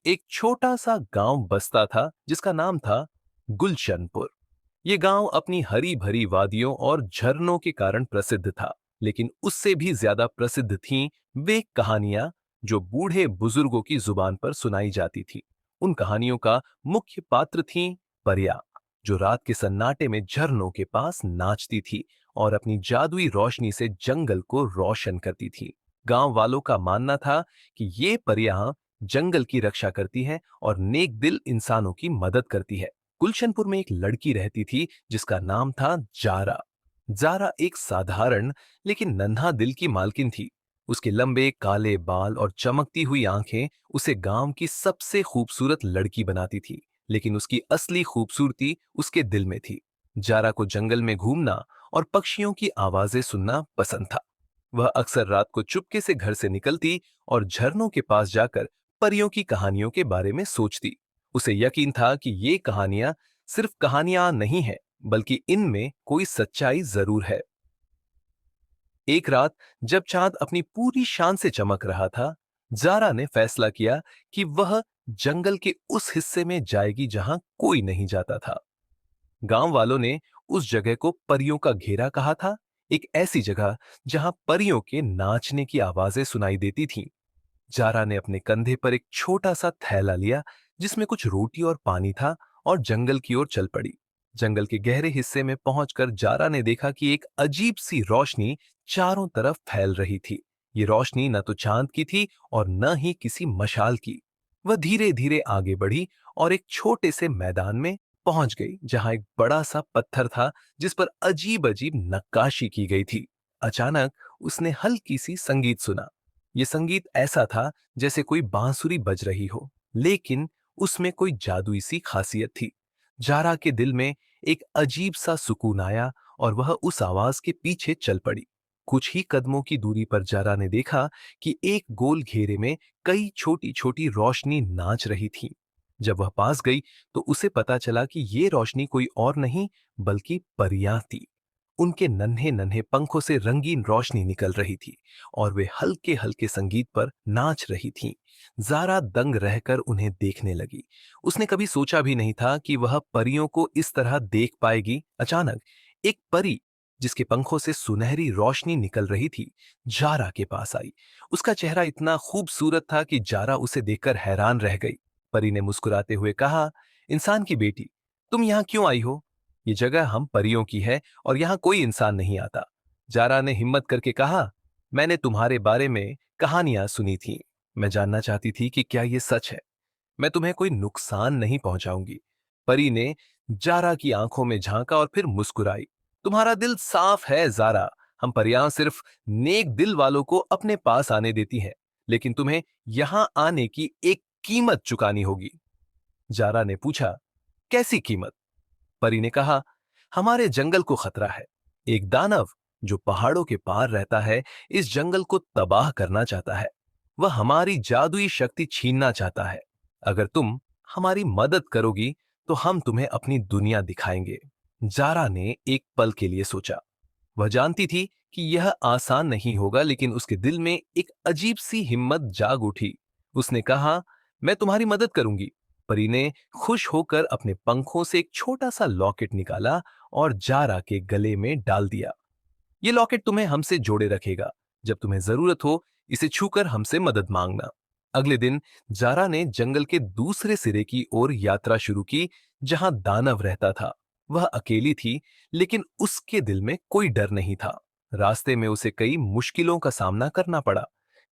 एक छोटा सा गांव बसता था जिसका नाम था गुलशनपुर। ये गांव अपनी हरी भरी वादियों और झरनों के कारण प्रसिद्ध था, लेकिन उससे भी ज्यादा प्रसिद्ध थीं वे कहानियां जो बूढ़े बुजुर्गों की जुबान पर सुनाई जाती थी। उन कहानियों का मुख्य पात्र थीं परियां, जो रात के सन्नाटे में झरनों के पास नाचती थी और अपनी जादुई रोशनी से जंगल को रोशन करती थी। गांव वालों का मानना था कि ये परियां जंगल की रक्षा करती हैं और नेक दिल इंसानों की मदद करती है। गुलशनपुर में एक लड़की रहती थी जिसका नाम था जारा। जारा एक साधारण लेकिन नन्हा दिल की मालकिन थी। उसके लंबे काले बाल और चमकती हुई आंखें उसे गांव की सबसे खूबसूरत लड़की बनाती थी, लेकिन उसकी असली खूबसूरती उसके दिल में थी। जारा को जंगल में घूमना और पक्षियों की आवाजें सुनना पसंद था। वह अक्सर रात को चुपके से घर से निकलती और झरनों के पास जाकर परियों की कहानियों के बारे में सोचती। उसे यकीन था कि ये कहानियां सिर्फ कहानियां नहीं हैं, बल्कि इनमें कोई सच्चाई जरूर है। एक रात जब चांद अपनी पूरी शान से चमक रहा था, जारा ने फैसला किया कि वह जंगल के उस हिस्से में जाएगी जहां कोई नहीं जाता था। गांव वालों ने उस जगह को परियों का घेरा कहा था, एक ऐसी जगह जहां परियों के नाचने की आवाजें सुनाई देती थीं। जारा ने अपने कंधे पर एक छोटा सा थैला लिया जिसमें कुछ रोटी और पानी था और जंगल की ओर चल पड़ी। जंगल के गहरे हिस्से में पहुंचकर जारा ने देखा कि एक अजीब सी रोशनी चारों तरफ फैल रही थी। ये रोशनी न तो चांद की थी और न ही किसी मशाल की। वह धीरे धीरे आगे बढ़ी और एक छोटे से मैदान में पहुंच गई जहां एक बड़ा सा पत्थर था जिस पर अजीब अजीब नक्काशी की गई थी। अचानक उसने हल्की सी संगीत सुना। ये संगीत ऐसा था जैसे कोई बांसुरी बज रही हो, लेकिन उसमें कोई जादुई सी खासियत थी। जारा के दिल में एक अजीब सा सुकून आया और वह उस आवाज के पीछे चल पड़ी। कुछ ही कदमों की दूरी पर जारा ने देखा कि एक गोल घेरे में कई छोटी छोटी रोशनी नाच रही थी। जब वह पास गई तो उसे पता चला कि ये रोशनी कोई और नहीं बल्कि परियां थी। उनके नन्हे नन्हे पंखों से रंगीन रोशनी निकल रही थी और वे हल्के हल्के संगीत पर नाच रही थीं। जारा दंग रहकर उन्हें देखने लगी। उसने कभी सोचा भी नहीं था कि वह परियों को इस तरह देख पाएगी। अचानक एक परी जिसके पंखों से सुनहरी रोशनी निकल रही थी, जारा के पास आई। उसका चेहरा इतना खूबसूरत था कि जारा उसे देखकर हैरान रह गई। परी ने मुस्कुराते हुए कहा, इंसान की बेटी, तुम यहाँ क्यों आई हो? ये जगह हम परियों की है और यहाँ कोई इंसान नहीं आता। जारा ने हिम्मत करके कहा, मैंने तुम्हारे बारे में कहानियां सुनी थी। मैं जानना चाहती थी कि क्या ये सच है। मैं तुम्हें कोई नुकसान नहीं पहुंचाऊंगी। परी ने जारा की आंखों में झांका और फिर मुस्कुराई। तुम्हारा दिल साफ है जारा। हम परियां सिर्फ नेक दिल वालों को अपने पास आने देती हैं, लेकिन तुम्हें यहां आने की एक कीमत चुकानी होगी। जारा ने पूछा, कैसी कीमत? परी ने कहा, हमारे जंगल को खतरा है। एक दानव जो पहाड़ों के पार रहता है इस जंगल को तबाह करना चाहता है। वह हमारी जादुई शक्ति छीनना चाहता है। अगर तुम हमारी मदद करोगी तो हम तुम्हें अपनी दुनिया दिखाएंगे। जारा ने एक पल के लिए सोचा। वह जानती थी कि यह आसान नहीं होगा, लेकिन उसके दिल में एक अजीब सी हिम्मत जाग उठी। उसने कहा, मैं तुम्हारी मदद करूंगी। परी ने खुश होकर अपने पंखों से एक छोटा सा लॉकेट निकाला और जारा के गले में डाल दिया। ये लॉकेट तुम्हें हमसे जोड़े रखेगा। जब तुम्हें जरूरत हो इसे छूकर हमसे मदद मांगना। अगले दिन जारा ने जंगल के दूसरे सिरे की ओर यात्रा शुरू की जहां दानव रहता था। वह अकेली थी, लेकिन उसके दिल में कोई डर नहीं था। रास्ते में उसे कई मुश्किलों का सामना करना पड़ा।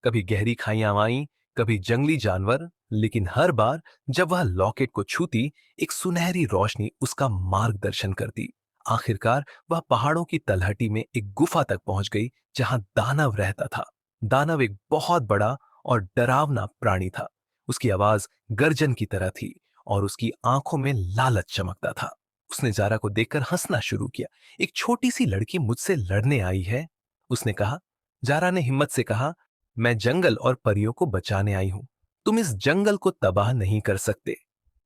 कभी गहरी खाइयां आईं, कभी जंगली जानवर, लेकिन हर बार जब वह लॉकेट को छूती एक सुनहरी रोशनी उसका मार्गदर्शन करती। आखिरकार वह पहाड़ों की तलहटी में एक गुफा तक पहुंच गई जहां दानव रहता था। दानव एक बहुत बड़ा और डरावना प्राणी था। उसकी आवाज गर्जन की तरह थी और उसकी आंखों में लालच चमकता था। उसने जारा को देखकर हंसना शुरू किया। एक छोटी सी लड़की मुझसे लड़ने आई है, उसने कहा। जारा ने हिम्मत से कहा, मैं जंगल और परियों को बचाने आई हूं। तुम इस जंगल को तबाह नहीं कर सकते।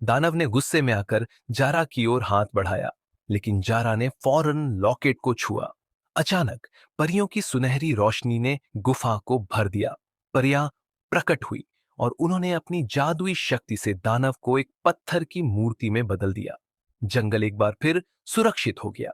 दानव ने गुस्से में आकर जारा की ओर हाथ बढ़ाया, लेकिन जारा ने फौरन लॉकेट को छुआ। अचानक परियों की सुनहरी रोशनी ने गुफा को भर दिया। परियां प्रकट हुई और उन्होंने अपनी जादुई शक्ति से दानव को एक पत्थर की मूर्ति में बदल दिया। जंगल एक बार फिर सुरक्षित हो गया।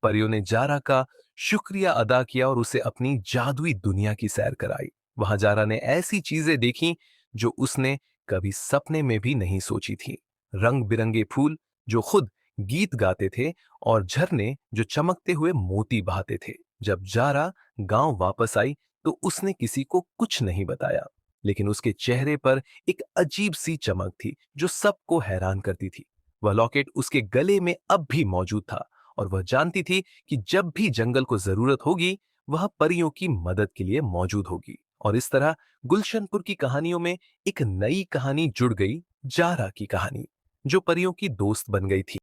परियों ने जारा का शुक्रिया अदा किया और उसे अपनी जादुई दुनिया की सैर कराई। वहां जारा ने ऐसी चीजें देखी जो उसने कभी सपने में भी नहीं सोची थी। रंग बिरंगे फूल जो खुद गीत गाते थे और झरने जो चमकते हुए मोती बहाते थे। जब जारा गांव वापस आई तो उसने किसी को कुछ नहीं बताया, लेकिन उसके चेहरे पर एक अजीब सी चमक थी जो सबको हैरान करती थी। वह लॉकेट उसके गले में अब भी मौजूद था और वह जानती थी कि जब भी जंगल को जरूरत होगी वह परियों की मदद के लिए मौजूद होगी। और इस तरह गुलशनपुर की कहानियों में एक नई कहानी जुड़ गई, जारा की कहानी, जो परियों की दोस्त बन गई थी।